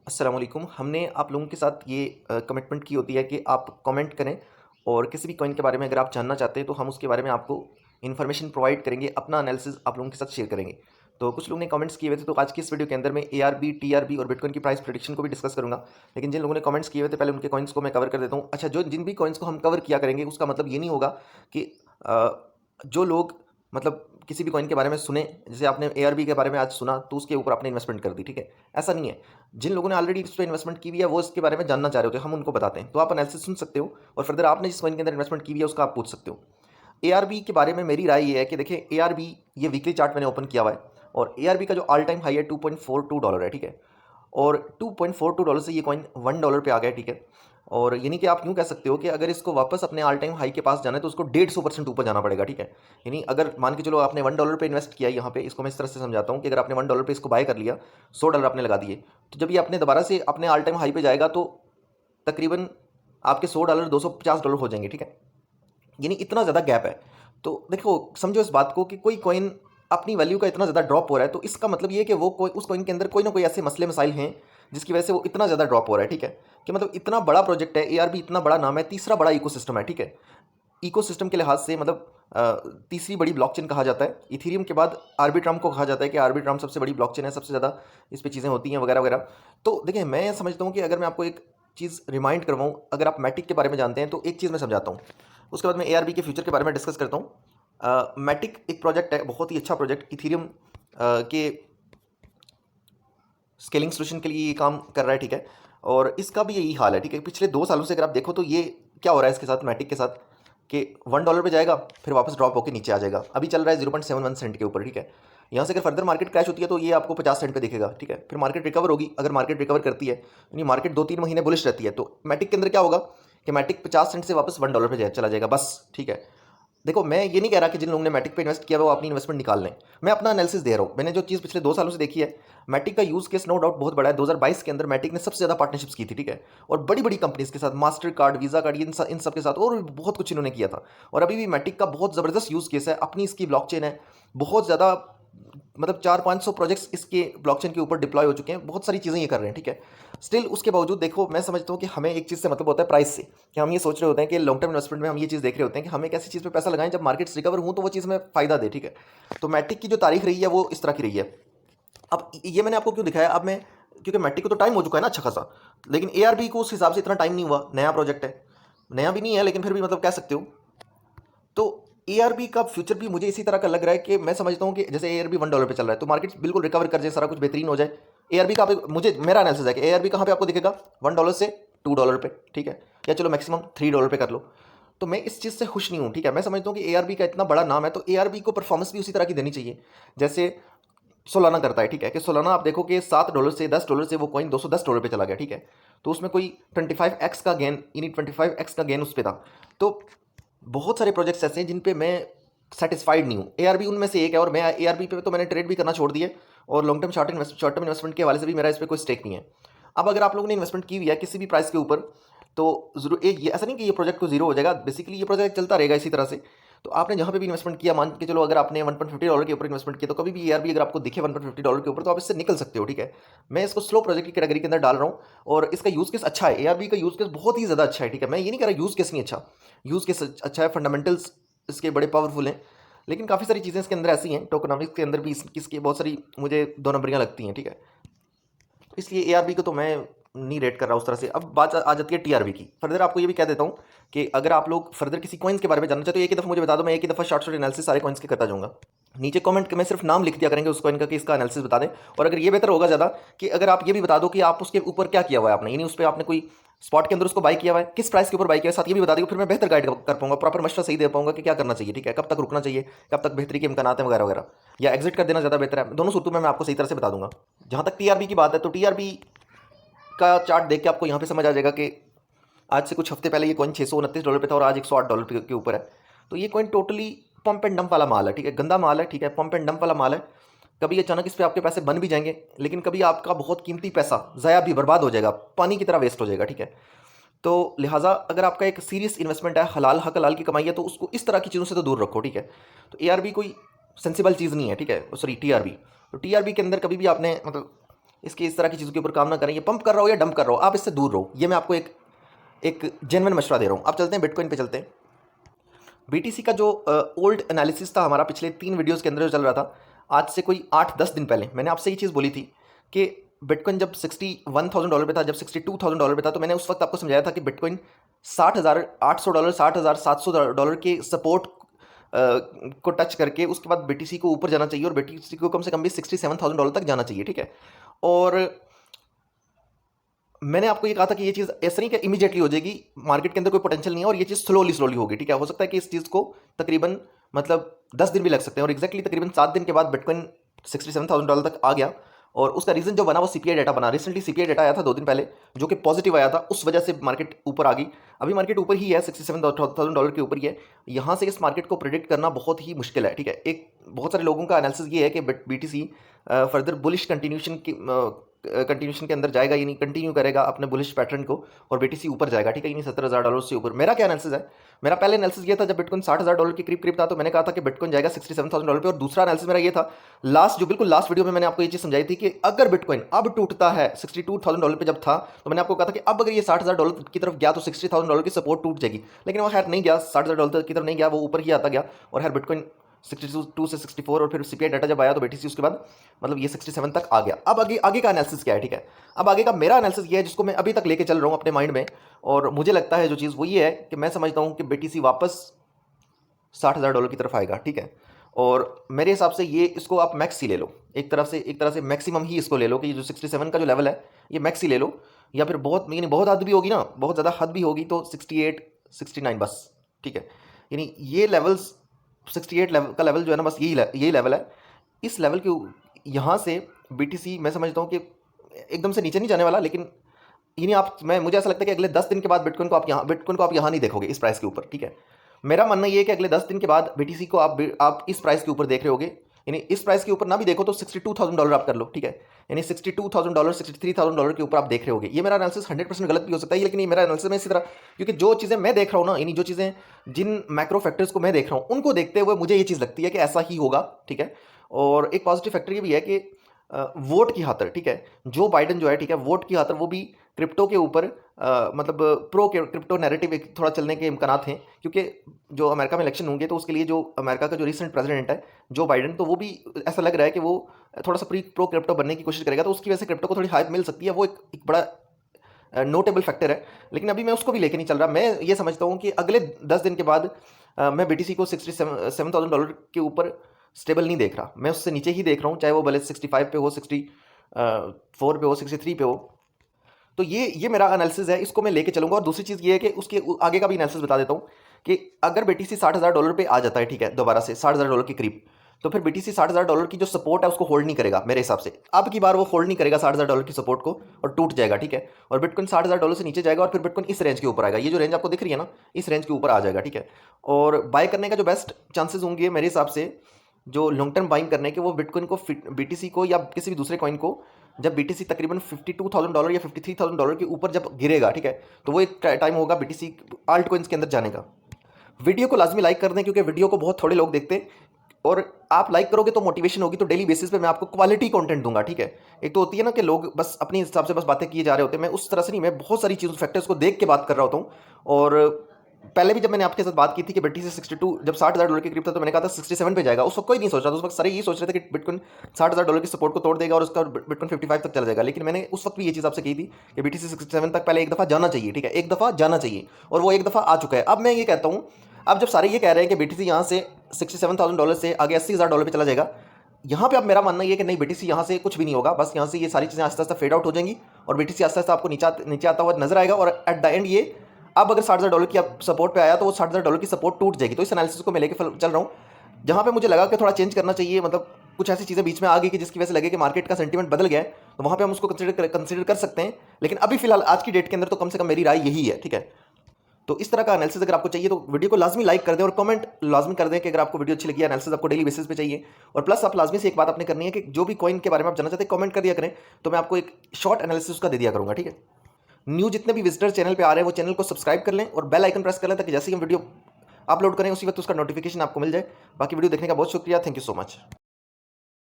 अस्सलाम वालेकुम। हमने आप लोगों के साथ ये कमिटमेंट की होती है कि आप कमेंट करें और किसी भी कॉइन के बारे में अगर आप जानना चाहते हैं तो हम उसके बारे में आपको इन्फॉर्मेशन प्रोवाइड करेंगे, अपना एनालिसिस आप लोगों के साथ शेयर करेंगे। तो कुछ लोगों ने कमेंट्स किए हुए थे, तो आज की इस वीडियो के अंदर मैं एआरबी, टीआरबी और बिटकॉइन की प्राइस प्रेडिक्शन को भी डिस्कस करूंगा। लेकिन जिन लोगों ने कमेंट्स किए हुए थे पहले उनके कॉइन्स को मैं कवर कर देता हूँ। अच्छा, जो जिन भी कॉइन्स को हम कवर किया करेंगे उसका मतलब ये नहीं होगा कि जो लोग मतलब किसी भी कॉइन के बारे में सुने, जैसे आपने एआरबी के बारे में आज सुना तो उसके ऊपर आपने इन्वेस्टमेंट कर दी, ठीक है। ऐसा नहीं है। जिन लोगों ने ऑलरेडी इस पे इन्वेस्टमेंट की हुई है वो इसके बारे में जानना चाह रहे होते हैं, हम उनको बताते हैं, तो आप एनालिसिस सुन सकते हो और फर्दर आपने जिस कॉइन के अंदर इन्वेस्टमेंट की हुई है उसका आप पूछ सकते हो। एआरबी के बारे में मेरी राय ये है कि देखिए, एआरबी ये वीकली चार्ट मैंने ओपन किया हुआ है और एआरबी का जो ऑल टाइम हाई है $2.42 है, ठीक है। और $2.42 से ये कॉइन $1 पे आ गया है, ठीक है। और यानी कि आप यूँ कह सकते हो कि अगर इसको वापस अपने ऑल टाइम हाई के पास जाना है तो उसको 150% ऊपर जाना पड़ेगा, ठीक है। यानी अगर मान के चलो आपने $1 पे इन्वेस्ट किया है यहाँ पे, इसको मैं इस तरह से समझाता हूँ कि अगर आपने $1 पे इसको बाय कर लिया, $100 आपने लगा दिए, तो जब ये अपने दोबारा से अपने ऑल टाइम हाई पे जाएगा तो तकरीबन आपके $100 $250 हो जाएंगे, ठीक है। यानी इतना ज़्यादा गैप है। तो देखो, समझो इस बात को कि कोई कॉइन अपनी वैल्यू का इतना ज़्यादा ड्रॉप हो रहा है, तो इसका मतलब ये है कि वो कोई उस कॉइन के अंदर कोई ना कोई ऐसे मसले मसाइल हैं जिसकी वजह से वो इतना ज़्यादा ड्रॉप हो रहा है, ठीक है। कि मतलब इतना बड़ा प्रोजेक्ट है, एआरबी इतना बड़ा नाम है, तीसरा बड़ा इकोसिस्टम है, ठीक है। इकोसिस्टम के लिहाज से मतलब तीसरी बड़ी ब्लॉकचेन कहा जाता है। इथेरियम के बाद आर्बिट्रम को कहा जाता है कि आर्बिट्रम सबसे बड़ी ब्लॉकचेन है, सबसे ज़्यादा इस पे चीज़ें होती हैं वगैरह वगैरह। तो देखिए, मैं समझता हूँ कि अगर मैं आपको एक चीज़ रिमाइंड करवाऊँ, अगर आप मैटिक के बारे में जानते हैं तो एक चीज़ मैं समझाता हूँ, उसके बाद मैं एआरबी के फ्यूचर के बारे में डिस्कस करता हूँ। मैटिक एक प्रोजेक्ट है, बहुत ही अच्छा प्रोजेक्ट, इथेरियम के स्केलिंग सोल्यूशन के लिए ये काम कर रहा है, ठीक है। और इसका भी यही हाल है, ठीक है। पिछले 2 सालों से अगर आप देखो तो ये क्या हो रहा है इसके साथ, मैटिक के साथ, कि $1 पे जाएगा फिर वापस ड्रॉप होकर नीचे आ जाएगा। अभी चल रहा है 0.71 सेंट के ऊपर, ठीक है। यहाँ से अगर फर्दर मार्केट क्रैश होती है तो ये आपको 50 सेंट पे दिखेगा, ठीक है। फिर मार्केट रिकवर होगी, अगर मार्केट रिकवर करती है, यानी मार्केट 2-3 महीने बुलिश रहती है, तो मैटिक के अंदर क्या होगा कि मैटिक 50 सेंट से वापस $1 पे चला जाएगा, बस, ठीक है। देखो, मैं ये नहीं कह रहा कि जिन लोगों ने मैटिक पे इन्वेस्ट किया है वो अपनी इन्वेस्टमेंट निकाल लें। मैं अपना एनालिसिस दे रहा हूँ। मैंने जो चीज़ पिछले 2 सालों से देखी है, मैटिक का यूज़ केस नो डाउट बहुत बड़ा है। 2022 के अंदर मैटिक ने सबसे ज़्यादा पार्टनरशिप्स की थी, ठीक है। और बड़ी बड़ी कंपनीज के साथ, मास्टर कार्ड, वीज़ा कार्ड, इन सब के साथ और भी बहुत कुछ इन्होंने किया था। और अभी भी मैटिक का बहुत ज़बरदस्त यूज़ केस है, अपनी इसकी ब्लॉकचेन है, बहुत ज़्यादा, मतलब 400-500 प्रोजेक्ट्स इसके ब्लॉकचेन के ऊपर डिप्लॉय हो चुके हैं, बहुत सारी चीज़ें ये कर रहे हैं, ठीक है। स्टिल उसके बावजूद देखो, मैं समझता हूँ कि हमें एक चीज़ से मतलब होता है प्राइस से, कि हम ये सोच रहे होते हैं कि लॉन्ग टर्म इन्वेस्टमेंट में हम ये चीज़ देख रहे होते हैं कि हम एक ऐसी चीज़ पे पैसा लगाएं जब मार्केट्स रिकवर हों तो वो चीज़ हमें फ़ायदा दे, ठीक है। तो मैटिक की जो तारीख रही है वो इस तरह की रही है। अब ये मैंने आपको क्यों दिखाया, अब मैं, क्योंकि मैटिक को तो टाइम हो चुका है ना अच्छा खासा, लेकिन एआरबी को उस हिसाब से इतना टाइम नहीं हुआ, नया प्रोजेक्ट है, नया भी नहीं है लेकिन फिर भी मतलब कह सकते हो। तो एआरबी का फ्यूचर भी मुझे इसी तरह का लग रहा है कि मैं समझता हूँ कि जैसे एआरबी $1 पे चल रहा है तो मार्केट बिल्कुल रिकवर कर जाए, सारा कुछ बेहतरीन हो जाए। एआरबी का मुझे मेरा एनालिसिस है कि एआरबी कहाँ पे आपको दिखेगा, $1 से $2 पे, ठीक है, या चलो मैक्सिमम $3 पे कर लो। तो मैं इस चीज़ से खुश नहीं हूँ, ठीक है। मैं समझता हूँ कि एआरबी का इतना बड़ा नाम है तो एआरबी को परफॉर्मेंस भी उसी तरह की देनी चाहिए जैसे सोलाना करता है, ठीक है। कि सोलाना आप देखो कि $7 से $10 से वो कॉइन $210 पे चला गया, ठीक है। तो उसमें कोई 25x का गेन, यानी 25x का गेन उस पर था। तो बहुत सारे प्रोजेक्ट्स ऐसे हैं जिन पे मैं सेटिस्फाइड नहीं हूँ। एआरबी उनमें से एक है और मैं एआरबी पे तो मैंने ट्रेड भी करना छोड़ दिया और long term short term investment के हवाले से भी मेरा इस पर कोई स्टेक नहीं है। अब अगर आप लोगों ने इन्वेस्टमेंट की हुई है किसी भी प्राइस के ऊपर, तो जरूर ये ऐसा नहीं कि ये प्रोजेक्ट को जीरो हो जाएगा, बेसिकली ये प्रोजेक्ट चलता रहेगा इसी तरह से। तो आपने जहाँ पे भी इन्वेस्टमेंट किया, मान के चलो अगर आपने $150 के ऊपर इन्वेस्टमेंट किया, तो कभी भी एआरबी अगर आपको दिखे $150 के ऊपर तो आप इससे निकल सकते हो, ठीक है। मैं इसको स्लो प्रोजेक्ट की कैटेगरी के अंदर डाल रहा हूँ और इसका यूज़ केस अच्छा है, एआरबी का यूज़ केस बहुत ही ज़्यादा अच्छा है, ठीक है। मैं ये नहीं कह रहा यूज़ केस नहीं अच्छा, यूज़ केस अच्छा है, फंडामेंटल्स इसके बड़े पावरफुल हैं, लेकिन काफ़ी सारी चीज़ें इसके अंदर ऐसी हैं, टोकनॉमिक्स के अंदर भी इसकी बहुत सारी मुझे दो नंबरियाँ लगती हैं, ठीक है। तो इसलिए एआरबी को तो मैं नहीं रेट कर रहा उस तरह से। अब बात आ जाती है टीआरबी की। फर्दर आपको ये भी कह देता हूँ कि अगर आप लोग फर्दर किसी कॉइन्स के बारे में जानना चाहते हो एक ही दफ़ा मुझे बता दो, मैं एक ही दफ़ा शॉर्ट एनालिसिस सारे कॉइन्स के करता जाऊँगा। नीचे कमेंट में सिर्फ नाम लिख दिया करेंगे उस कॉइन का कि इसका एनालिसिस बता दें। और अगर ये बेहतर होगा ज़्यादा कि अगर आप ये भी बता दो कि आप उसके ऊपर क्या किया हुआ है आपने, यानी उस पर आपने कोई स्पॉट के अंदर उसको बाई किया हुआ है, किस प्राइस के ऊपर बाई किया है, साथ ये भी बता देंगे, फिर मैं बेहतर गाइड कर पाऊंगा, प्रॉपर मशवरा सही दे पाऊंगा कि क्या करना चाहिए, ठीक है, कब तक रुकना चाहिए, कब तक बेहतरी के इम्कान हैं वगैरह वगैरह, या एग्जिट कर देना ज़्यादा बेहतर है। दोनों सूरतों में मैं आपको सही तरह से बता दूंगा। जहाँ तक टीआरबी की बात है तो टीआरबी का चार्ट देख के आपको यहाँ पे समझ आ जाएगा कि आज से कुछ हफ्ते पहले ये कॉइन $629 पे था और आज $108 के ऊपर है। तो ये coin totally pump and dump वाला माल है, ठीक है, गंदा माल है, ठीक है, पंप एंड डंप वाला माल है। कभी अचानक इस पे आपके पैसे बन भी जाएंगे, लेकिन कभी आपका बहुत कीमती पैसा ज़ाया भी, बर्बाद हो जाएगा, पानी की तरह वेस्ट हो जाएगा, ठीक है। तो लिहाजा अगर आपका एक सीरियस इन्वेस्टमेंट है, हलाल हक हलाल की कमाई है, तो उसको इस तरह की चीज़ों से तो दूर रखो, ठीक है। तो एआरबी कोई सेंसिबल चीज़ नहीं है, ठीक है, सॉरी टीआरबी। तो टीआरबी के अंदर कभी भी आपने मतलब इसकी इस तरह की चीज़ों के ऊपर काम ना करें। ये पंप कर रहा हो या डंप कर रहा हो, आप इससे दूर रहो। ये मैं आपको एक जेन्युइन मशवरा दे रहा हूँ। अब चलते हैं बिटकॉइन पे चलते हैं। बीटीसी का जो ओल्ड एनालिसिस था हमारा पिछले 3 वीडियोस के अंदर जो चल रहा था, आज से कोई 8-10 दिन पहले मैंने आपसे ये चीज़ बोली थी कि बिटकॉइन जब $61,000 पे था, जब $62,000 पे था, तो मैंने उस वक्त आपको समझाया था कि बिटकॉइन $60,800, $60,700 के सपोर्ट को टच करके उसके बाद बीटीसी को ऊपर जाना चाहिए और बीटीसी को कम से कम भी $67,000 तक जाना चाहिए, ठीक है। और मैंने आपको ये कहा था कि ये चीज़ ऐसा नहीं कि इमीडिएटली हो जाएगी, मार्केट के अंदर कोई पोटेंशियल नहीं है और ये चीज़ स्लोली होगी, ठीक है। हो सकता है कि इस चीज़ को तकरीबन मतलब 10 दिन भी लग सकते हैं और एग्जैक्टली तकरीबन 7 दिन के बाद बिटकॉइन $67,000 तक आ गया। और उसका रीज़न जो बना वो सीपीआई डाटा बना। रिसेंटली सीपीआई डाटा आया था 2 दिन पहले, जो कि पॉजिटिव आया था, उस वजह से मार्केट ऊपर आ गई। अभी मार्केट ऊपर ही है, $67,000 के ऊपर ही है। यहाँ से इस मार्केट को प्रेडिक्ट करना बहुत ही मुश्किल है, ठीक है। एक बहुत सारे लोगों का एनालिसिस ये है कि बीटीसी फर्दर बुलिश कंटिन्यूशन के अंदर जाएगा, यानी कंटिन्यू करेगा अपने बुलिश पैटर्न को और बीटीसी ऊपर जाएगा, ठीक है, यानी $70,000 से ऊपर। मेरा क्या एनालिसिस है, मेरा पहले एनालिसिस ये था जब बिटकॉइन $60,000 के करीब था, तो मैंने कहा था कि बिटकॉइन जाएगा $67,000 पे। और दूसरा एनालिसिस मेरा ये था, बिल्कुल लास्ट वीडियो में मैंने आपको ये चीज़ समझाई थी कि अगर बिटकॉइन अब टूटता है, $62,000 पे जब था, तो मैंने आपको कहा था कि अब अगर ये $60,000 की तरफ गया तो $60,000 की सपोर्ट टूट जाएगी। लेकिन वो खैर नहीं गया, $60,000 की तरफ नहीं गया, वो ऊपर ही आता गया और खैर बिटकॉइन 62 से 64 और फिर सीपीआई डाटा जब आया तो बीटीसी उसके बाद मतलब ये 67 तक आ गया। अब आगे का एनालिसिस क्या है, ठीक है। अब आगे का मेरा एनालिसिस ये है जिसको मैं अभी तक लेके चल रहा हूँ अपने माइंड में, और मुझे लगता है जो चीज़ वो ये है कि मैं समझता हूँ कि बीटीसी वापस $60,000 की तरफ आएगा, ठीक है। और मेरे हिसाब से ये इसको आप मैक्स ही ले लो, एक तरह से मैक्सिमम ही इसको ले लो कि ये जो 67 का जो लेवल है ये मैक्स ही ले लो, या फिर बहुत यानी बहुत हद भी होगी ना, बहुत ज़्यादा हद भी होगी तो 68 69 बस, ठीक है। यानी ये लेवल्स 68 लेवल का लेवल जो है ना, बस यही लेवल है। इस लेवल के यहाँ से बीटीसी मैं समझता हूँ कि एकदम से नीचे नहीं जाने वाला, लेकिन यानी मुझे ऐसा लगता है कि अगले 10 दिन के बाद बिटकॉइन को आप यहाँ नहीं देखोगे इस प्राइस के ऊपर, ठीक है। मेरा मानना ये है कि अगले 10 दिन के बाद बीटीसी को आप इस प्राइस के ऊपर देख रहे होगे, यानी इस प्राइस के ऊपर ना भी देखो तो $62,000 आप कर लो, ठीक है। यानी $62,000 $63,000 के ऊपर आप देख रहे होगे। ये मेरा एनालिसिस 100% गलत भी हो सकता है, लेकिन ये मेरा एनालिसिस में इसी तरह, क्योंकि जो चीज़ें मैं देख रहा हूँ ना, यानी जो चीज़ें जिन मैक्रो फैक्टर्स को मैं देख रहा हूँ उनको देखते हुए मुझे ये चीज़ लगती है कि ऐसा ही होगा, ठीक है। और एक पॉजिटिव फैक्टर ये भी है कि वोट की खातर, ठीक है, जो बाइडन जो है, ठीक है, वोट की खातर वो भी क्रिप्टो के ऊपर मतलब प्रो क्रिप्टो नैरेटिव एक थोड़ा चलने के इम्कानात हैं, क्योंकि जो अमेरिका में इलेक्शन होंगे तो उसके लिए जो अमेरिका का जो रिसेंट प्रेसिडेंट है जो बाइडन, तो वो भी ऐसा लग रहा है कि वो थोड़ा सा प्रो क्रिप्टो बनने की कोशिश करेगा, तो उसकी वजह से क्रिप्टो को थोड़ी हाइप मिल सकती है। वो एक बड़ा नोटेबल फैक्टर है, लेकिन अभी मैं उसको भी लेके नहीं चल रहा। मैं ये समझता हूँ कि अगले 10 दिन के बाद मैं बीटीसी को $67,000 के ऊपर स्टेबल नहीं देख रहा, मैं उससे नीचे ही देख रहा हूँ, चाहे वो भले 65 पे हो, 64 पे हो, 63 पे हो। तो ये मेरा एनालिसिस है, इसको मैं लेके चलूंगा। और दूसरी चीज़ ये है कि उसके आगे का भी एनालिसिस बता देता हूँ कि अगर बीटीसी $60,000 पे आ जाता है, ठीक है, दोबारा से $60,000 के करीब, तो फिर बीटीसी $60,000 की जो सपोर्ट है उसको होल्ड नहीं करेगा मेरे हिसाब से। अब की बार वो होल्ड नहीं करेगा $60,000 की सपोर्ट को और टूट जाएगा, ठीक है। और बिटकॉइन $60,000 से नीचे जाएगा और फिर बिटकॉइन इस रेंज के ऊपर आएगा, ये जो रेंज आपको दिख रही है ना, इस रेंज के ऊपर आ जाएगा, ठीक है। और बाय करने का जो बेस्ट चांसेस होंगे मेरे हिसाब से, जो लॉन्ग टर्म बाइंग करने के, वो बिटकॉइन को बीटीसी को या किसी भी दूसरे कॉइन को जब बीटीसी तकरीबन $52,000 या $53,000 के ऊपर जब गिरेगा, ठीक है, तो वो एक टाइम होगा बीटीसी आल्ट कॉइन्स के अंदर जाने का। वीडियो को लाजमी लाइक कर दें, क्योंकि वीडियो को बहुत थोड़े लोग देखते हैं, और आप लाइक करोगे तो मोटिवेशन होगी, तो डेली बेसिस पे मैं आपको क्वालिटी कंटेंट दूंगा, ठीक है। एक तो होती है ना कि लोग बस अपने हिसाब से बस बातें किए जा रहे होते हैं, मैं उस तरह से नहीं, मैं बहुत सारी चीज़ों फैक्टर्स को देख के बात कर रहा होता हूँ। और पहले भी जब मैंने आपके साथ बात की थी कि बीटीसी 62 जब $60,000 के करीब था, तो मैंने कहा था 67 पे जाएगा, उस वक्त कोई नहीं सोच रहा था, उस वक्त सारे ये सोच रहे थे कि बिटकॉइन $60,000 की सपोर्ट को तोड़ देगा और उसका बिटकॉइन 55 तक चला जाएगा। लेकिन मैंने उस वक्त भी ये चीज़ आपसे कही थी कि बीटीसी 67 तक पहले एक दफ़ा जाना चाहिए, ठीक है, एक दफ़ा जाना चाहिए, और वो एक दफ़ा आ चुका है। अब मैं ये कहता हूँ, अब जब सारे ये कह रहे हैं कि बीटीसी यहाँ से $67,000 से आगे $80,000 पे चला जाएगा, यहाँ पे अब मेरा मानना ये है कि नहीं, बीटीसी यहाँ से कुछ भी नहीं होगा, बस यहाँ से ये सारी चीज़ें आस्ते आस्ते फेड आउट हो जाएंगी और बीटीसी आस्ते आस्ते आपको नीचे आता हुआ नजर आएगा। और एट द एंड ये अब अगर $60,000 की सपोर्ट पे आया तो वो $60,000 की सपोर्ट टूट जाएगी। तो इस एनालिसिस को मैं लेके चल रहा हूँ, जहाँ पे मुझे लगा कि थोड़ा चेंज करना चाहिए, मतलब कुछ ऐसी चीज़ें बीच में आ गई कि जिसकी वजह से लगे कि मार्केट का सेंटीमेंट बदल गया है, तो वहाँ पे हम उसको कंसिडर कर सकते हैं। लेकिन अभी फिलहाल आज की डेट के अंदर तो कम से कम मेरी राय यही है, ठीक है। तो इस तरह का एनालिसिस अगर आपको चाहिए तो वीडियो को लाजमी लाइक कर दें और कमेंट लाजमी कर दें कि अगर आपको वीडियो अच्छी लगी है, एनालिसिस आपको डेली बेसिस पे चाहिए। और प्लस आप लाजमी से एक बात आपने करनी है कि जो भी कॉइन के बारे में आप जानना चाहते हैं कमेंट कर दिया करें, तो मैं आपको एक शॉर्ट एनालिसिस उसका दे दिया करूँगा, ठीक है। न्यू जितने भी विजिटर चैनल पे आ रहे हैं वो चैनल को सब्सक्राइब कर लें और बेल आइकन प्रेस कर लें, ताकि जैसे ही हम वीडियो अपलोड करें उसी वक्त उसका नोटिफिकेशन आपको मिल जाए। बाकी वीडियो देखने का बहुत शुक्रिया, थैंक यू सो मच।